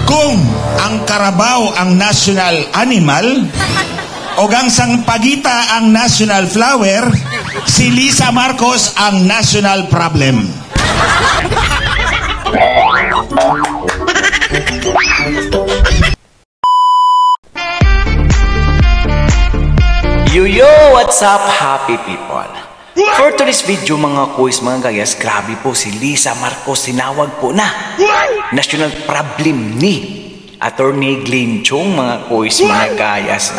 Kung ang karabaw ang national animal o ang sangpagita ang national flower, si Lisa Marcos ang national problem. Yo, what's up, happy people? For today's video mga kuys, mga gayas, grabe po si Lisa Marcos, tinawag po na national problem ni Attorney Glenn Chong, mga kuys, mga gayas.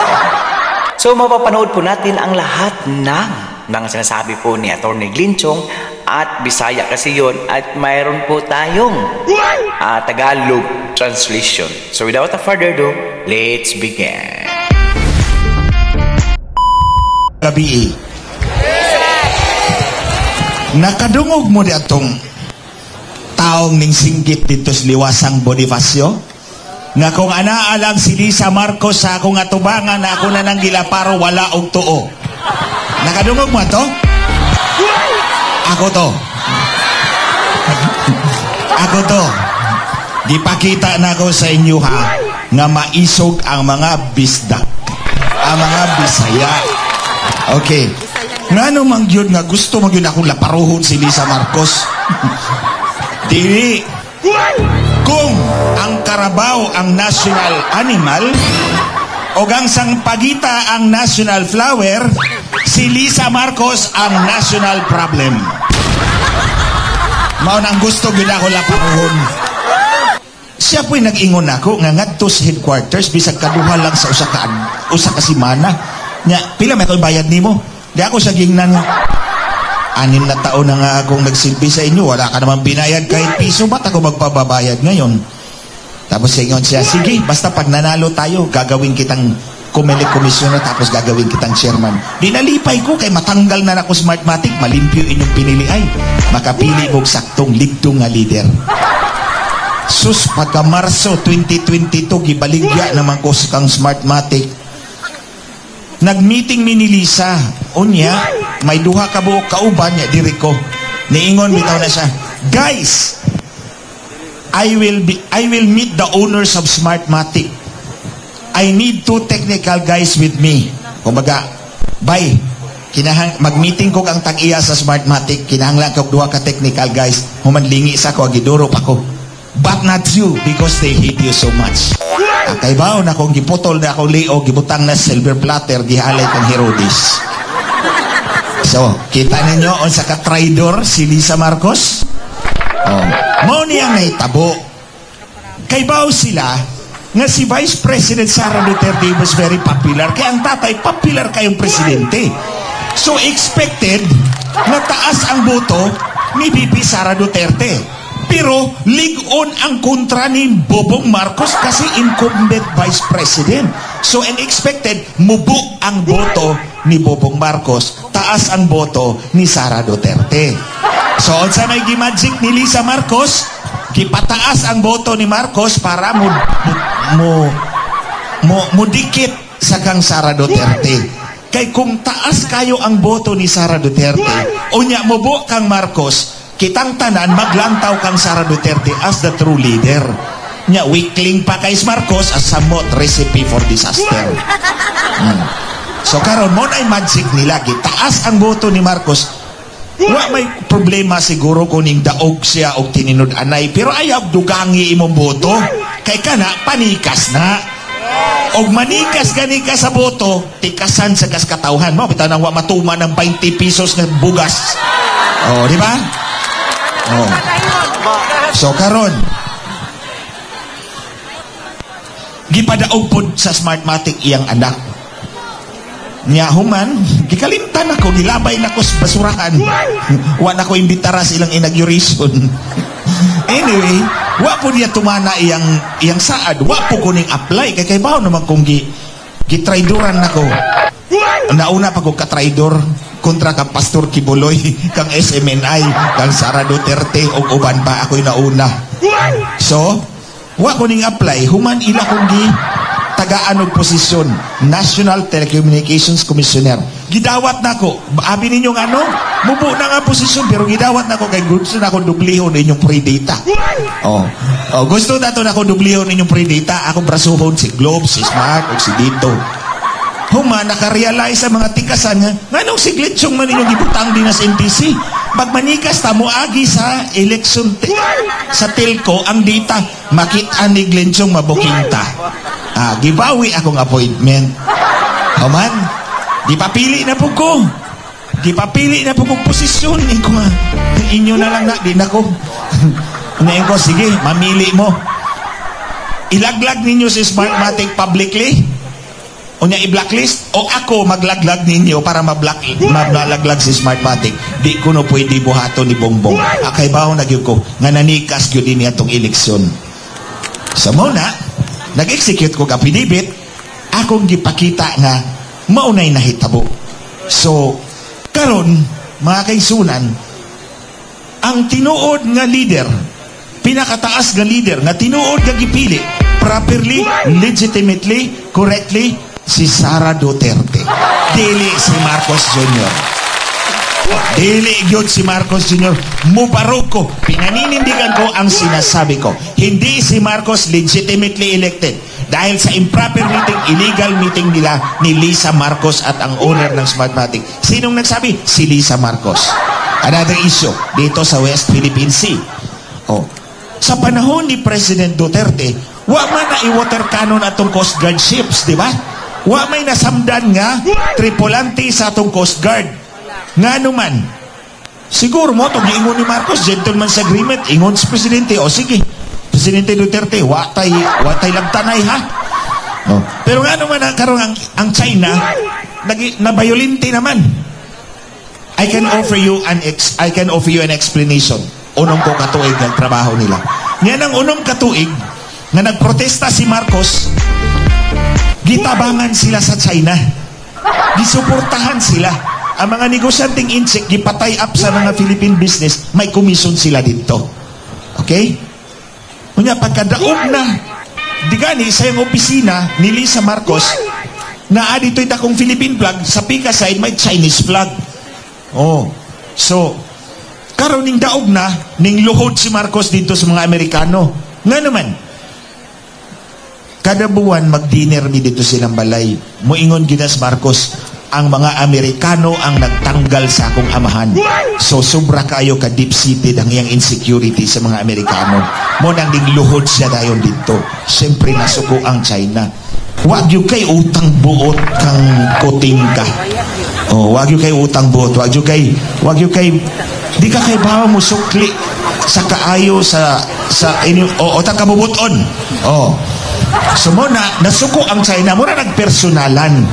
So mapapanood po natin ang lahat ng mga sinasabi po ni Attorney Glenn Chong at Bisaya kasi yon, at mayroon po tayong Tagalog translation. So without further ado, let's begin. Gabi, nakadungog mo di atong taong ning singgit dito sa liwasang Bonifacio nga kung anaalang si Lisa Marcos sa akong atubangan na ako na nang gilaparo wala og tuo. Nakadungog mo to? Ako to. Ako to. Gipakita na ko sa inyo ha nga maisog ang mga bisdak, ang mga Bisaya. Okay. Nga namang yun nga gusto magyun akong laparuhon si Lisa Marcos. Dili. Kung ang karabaw ang national animal o ang sangpagita ang national flower, si Lisa Marcos ang national problem. Mao nang gusto gyud ako laparuhon. Siya po'y nag-ingon ako nga ngadto sa headquarters bisag kaduha lang sa usa ka semana. Nya, pila may akong bayad nimo? Di ako sa gingnan nga. 6 na taon na nga akong nagsilbi sa inyo. Wala ka naman binayad kahit piso. Ba't ako magpababayad ngayon? Tapos ingon siya, sige, basta pag nanalo tayo, gagawin kitang kumilik komisyoner tapos gagawin kitang chairman. Dinalipay ko kay matanggal na ako Smartmatic, malimpyo inyong pinili ay makapili mo saktong ligdong nga leader. Sus, pagka Marso 2022, gibaligya naman ko sa kang Smartmatic. Nag-meeting mi ni Lisa. Unya, may duha ka buok kauban niya diri ko. Niingon bitaw na siya, guys, I will meet the owners of Smartmatic. I need 2 technical guys with me. Kumbaga, bye. Mag-meeting ko ang tag-iya sa Smartmatic. Kinahanglan ko 2 ka technical guys. Humanlingi sa ko, gidurop ako. But not you, because they hate you so much. Kay baon akong giputol na akong liog, gibutang na silver platter, gihalay kang Herodes. So, kita ninyo on sa ka-traidor si Lisa Marcos? Oh, mo niya naitabo. Kay bao sila nga si Vice President Sara Duterte was very popular, kaya ang tatay popular kayong presidente. So, expected na taas ang boto ni VP Sara Duterte. Pero lig-on ang kontra ni Bobong Marcos kasi incumbent Vice President. So unexpected, mubuk ang boto ni Bobong Marcos, taas ang boto ni Sara Duterte. So unsa may gimagic ni Lisa Marcos, gipataas ang boto ni Marcos para mudikit sa kang Sara Duterte. Kay kung taas kayo ang boto ni Sara Duterte, unya mubuk kang Marcos, kitang tanan maglantaw kang Sara Duterte as the true leader. Nya weakling pa kay Marcos as somewhat recipe for disaster. So karon mo na magic nila, gitaas ang boto ni Marcos. Wa may problema siguro kuning daog siya og tininod anay, pero ayaw dugangi imong boto kay kana panikas na. Og manikas gani ka sa boto, tikasan sa kaskatawhan mo bitaw nang wa matuma ng 20 pesos nga bugas. Oh, di ba? Oh. So karon gipadaog pod sa Smartmatic iyang anak niya human, gikalimtan ako, gilabay na ko sa basurahan. Wa na ko imbitara sa ilang inauguration. Anyway, wa po niya tumana iyang saad, wa po kuning apply kay bawo naman kung gitraidoran nako. Nauna pa ko ka-traidor kontra kang Pastor Kibuloy, kang SMNI, kang Sara Duterte o uban pa, ako'y nauna. So, wa ko ning apply, human ila kong tagaan og posisyon, National Telecommunications Commissioner. Gidawat nako. Abi ninyong ano? Mubo na nga posisyon pero gidawat nako kay gusto nako dublihon inyong free data. Oh. Oh, gusto na to nako dublihon inyong free data. Ako brasuhon si Globe, si Smart ug si Dito. Huma naka-realize sa mga tikasan nga nganong si Glitchong man inyong gibutang din sa NTC. Pagmanikas ta mo agi sa election sa telco ang data makita ni Glitchong mabuking ta. Gibawi akong appointment. Human, di papili na po ko. Di papili na po kong posisyon. Inyo na lang na, di na ko. Ngayon ko, sige, mamili mo. Ilaglag ninyo si Smartmatic publicly o niya i-blacklist o ako maglaglag ninyo para mablaglag si Smartmatic. Di ko no pwede buhato ni Bongbong. Akay ba ako nagyo ko nga nanikas yun din itong eleksyon. Sa muna, nag-execute ko kapidibit, akong gipakita nga maunay na hitabo. So, karon mga kaigsunan, ang tinuod nga leader, pinakataas nga leader, nga tinuod nga gipili, properly, legitimately, correctly, si Sara Duterte. Dili si Marcos Jr. Dili yun si Marcos Jr. Mubarog ko. Pinaninindigan ko ang sinasabi ko. Hindi si Marcos legitimately elected. Dahil sa improper meeting, illegal meeting nila ni Lisa Marcos at ang owner ng Smartmatic. Sinong nagsabi? Si Lisa Marcos. Another issue dito sa West Philippine Sea. Oh. Sa panahon ni President Duterte, wa man na i-water cannon atong Coast Guard ships, di ba? Wa may nasamdan nga tripulante sa atong Coast Guard. Nga naman, siguro mo itong giingon ni Marcos, gentleman's agreement, ingon si Presidente, o sige, Presidente Duterte, watay lagtanay ha. No. Pero nga naman, karon ang China, nabayolente naman. I can offer you an explanation. Unong ko katuig ng trabaho nila. Yan ang unong katuig na nagprotesta si Marcos, gitabangan sila sa China. Gisuportahan sila. Ang mga negosyanteng insect, gipatay up sa mga Philippine business, may commission sila dito. Okay? Kunya, pagkadaog na, di gani, sa yung opisina ni Lisa Marcos, na dito'y takong Philippine flag, sa pika side, may Chinese flag. Oh. So, karon ning daog na, ning luhod si Marcos dito sa mga Amerikano. Nga naman, kada buwan mag-dinner mi dito silang balay. Muingon ginas Marcos, ang mga Amerikano ang nagtanggal sa akong amahan. So, sobra kayo ka deep-seated ang iyang insecurity sa mga Amerikano. Mo nang luhod siya dayon dito. Siyempre, nasuko ang China. Wag yung kay utang buot kang kuting ka. Oh, wag yung kay utang buot. Wag yung kay di ka kay bawa mo sukli sa kaayo sa inyo, o ta kabubuton. Oh. So, mo nasuko ang China. Muna nagpersonalan.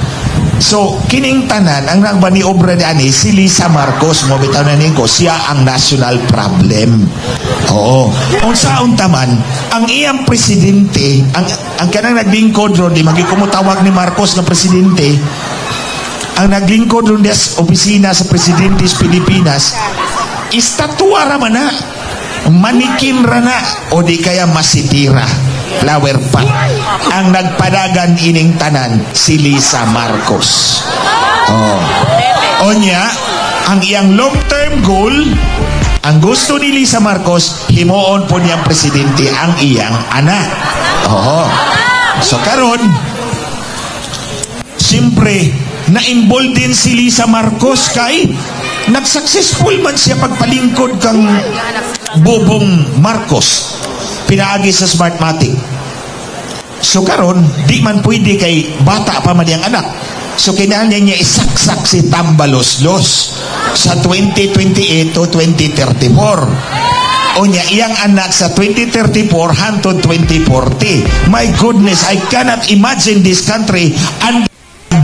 So, kining tanan, ang nagbaniobra ni ani, si Lisa Marcos, mo bitaw na ko, siya ang national problem. Oo. Unsaon taman, ang iyang presidente, ang kanang naglingkod ron, di magikumutawag ni Marcos na presidente, ang naglingkod ron sa opisina sa presidente sa Pilipinas, istatwa raman na, manikin rana, o di kaya masitira. Flower pot. Ang nagpadagan ining tanan si Lisa Marcos. Oh. Onya, ang iyang long-term goal, ang gusto ni Lisa Marcos, himuon po niyang presidente ang iyang anak. Oh. So karon, siyempre, na-involve din si Lisa Marcos kay nag-successful man siya pagpalingkod kang Bobong Marcos. Pinaagi sa Smartmatic. So karon, di man pwede kay bata pa man yung anak. So kinahanglan niya isaksak si Tambaloslos sa 2028 to 2034. O niya, iyang anak sa 2034 hangtod 2040. My goodness, I cannot imagine this country and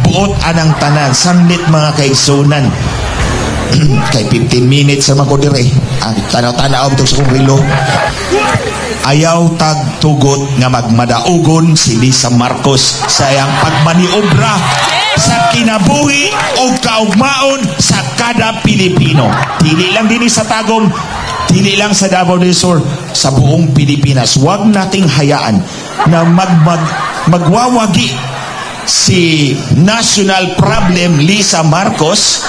buot anang tanan. Sanglit mga kaigsunan. Kay 15 minutes sa mga dire. Tanaw-tanaw ito sa kong relo. Ayaw tagtugot nga magmadaugon si Lisa Marcos sa iyang pagmaniobra sa kinabuhi o kaugmaon sa kada Pilipino. Dili lang din sa Tagum, dili lang sa Davao del Sur, sa buong Pilipinas. Huwag nating hayaan na magwawagi si national problem Lisa Marcos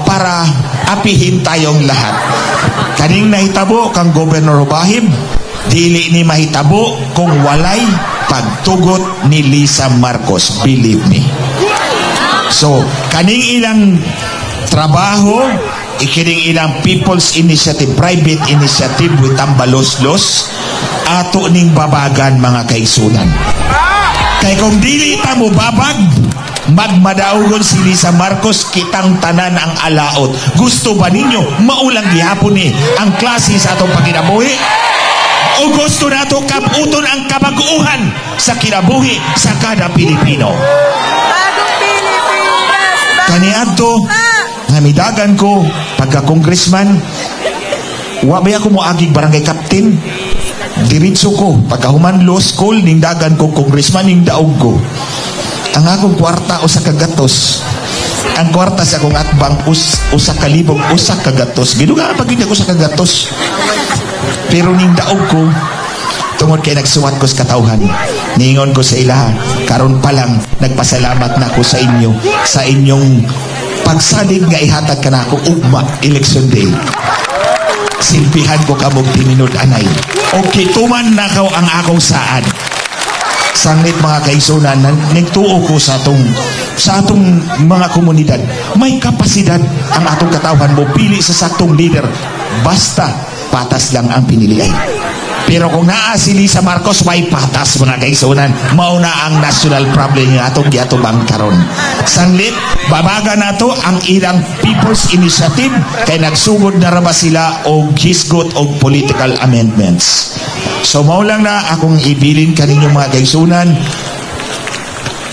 para apihin tayong lahat. Kaning nahitabo kang Governor Bahib, dili ni mahitabo kung walay pagtugot ni Lisa Marcos, believe me. So kaning ilang trabaho, ikining ilang people's initiative, private initiative with tambalos-los, ato ning babagan mga kaigsunan. Kay kung dili ta mo babag, magmadaugon si Lisa Marcos, kitang tanan ang alaot. Gusto ba ninyo maulang gihapon ni ang klase sa atong pagkinabuhi? O gusto nato kabuton ang kabaguuhan sa kinabuhi sa kada Pilipino? Kaniadto nga midagan ko pagka-congressman, wa ba ako mo agig barangay captain? Diritso ko pagkahuman law school, ningdagan ko congressman, ning daog ko ang akong kwarta usa ka gatos. Ang kwarta sa akong atbang usa ka libog, usa ka gatos. Giduga pag ko sa kagatos. Pero ning daog ko tungod kay nagsuwat ko sa katawhan, ningon ko sa ilaha, karon pa lang nagpasalamat na ako sa inyo, sa inyong pagsalig nga ihatag ka na ako ugma election day. Silpihan ko kamog timinod anay. Okay, tuman na ka ang akong saan. Sanglit mga kaigsunan, nagtuo ko sa atong mga komunidad. May kapasidad ang atong katawhan mo pili sa saktong leader. Basta patas lang ang pinilian. Pero kung naa si Lisa Marcos, may patas mga kaigsunan. Mauna ang national problem ng atong giatubang karon. Sanglit, babaga nato ang ilang people's initiative kay nagsugod na raba sila og hisgot og political amendments. So mao lang na akong ibilin kaninyo mga kaigsunan.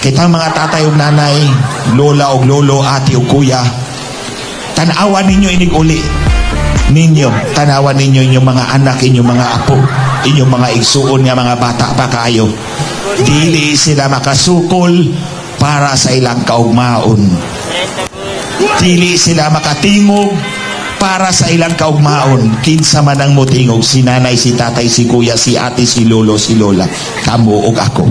Kita mga tatay ug nanay, lola ug lolo, ati ug kuya, tan-awan ninyo inig uli. Tanawan ninyo inyong mga anak, inyong mga apo, inyong mga igsuon nga mga bata pa kayo. Dili sila makasukol para sa ilang kaugmaon. Dili sila makatingog para sa ilang kaugmaon. Kinsa man ang motingog, si nanay, si tatay, si kuya, si ate, si lolo, si lola, kamo ug ako.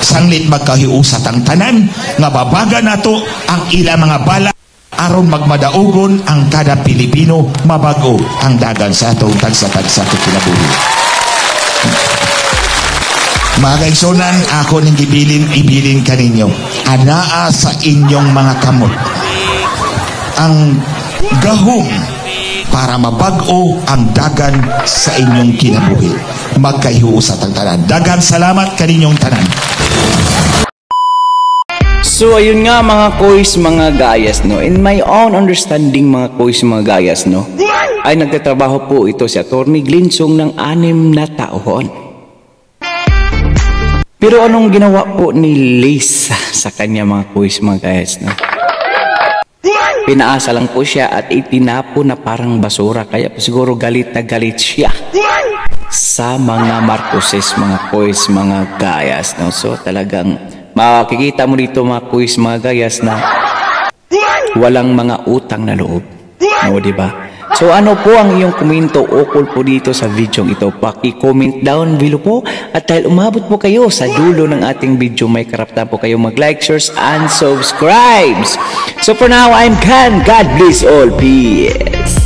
Sanglit magkahiusat ang tanan nga babaga nato ang ilang mga bala aron magmadaugon ang kada Pilipino, mabago ang dagan sa atong tagsa-tagsa kinabuhi. Mga kaigsunan, ako ning ibilin kaninyo, anaa sa inyong mga kamot ang gahom para mabago ang dagan sa inyong kinabuhi. Magkahiusat ang tanan. Dagan salamat kaninyong tanan. So ayun nga mga kois, mga gayas, no. In my own understanding mga kois, mga gayas, no, ay nagtatrabaho po ito si Atty. Glinsong ng 6 na taon. Pero anong ginawa po ni Lisa sa kanya mga kois, mga gayas, no? Pinaasa lang po siya at itinapo na parang basura. Kaya po siguro galit na galit siya sa mga Marcoses, mga kois, mga gayas, no. So talagang makikita mo dito mga kuis, mga gayas, na walang mga utang na loob. No, diba? So ano po ang iyong komento ukol po dito sa video ito? Paki-comment down below po. At dahil umabot po kayo sa dulo ng ating video, may karapatan po kayo mag-like, shares, and subscribes. So for now, I'm Khan. God bless all. Peace.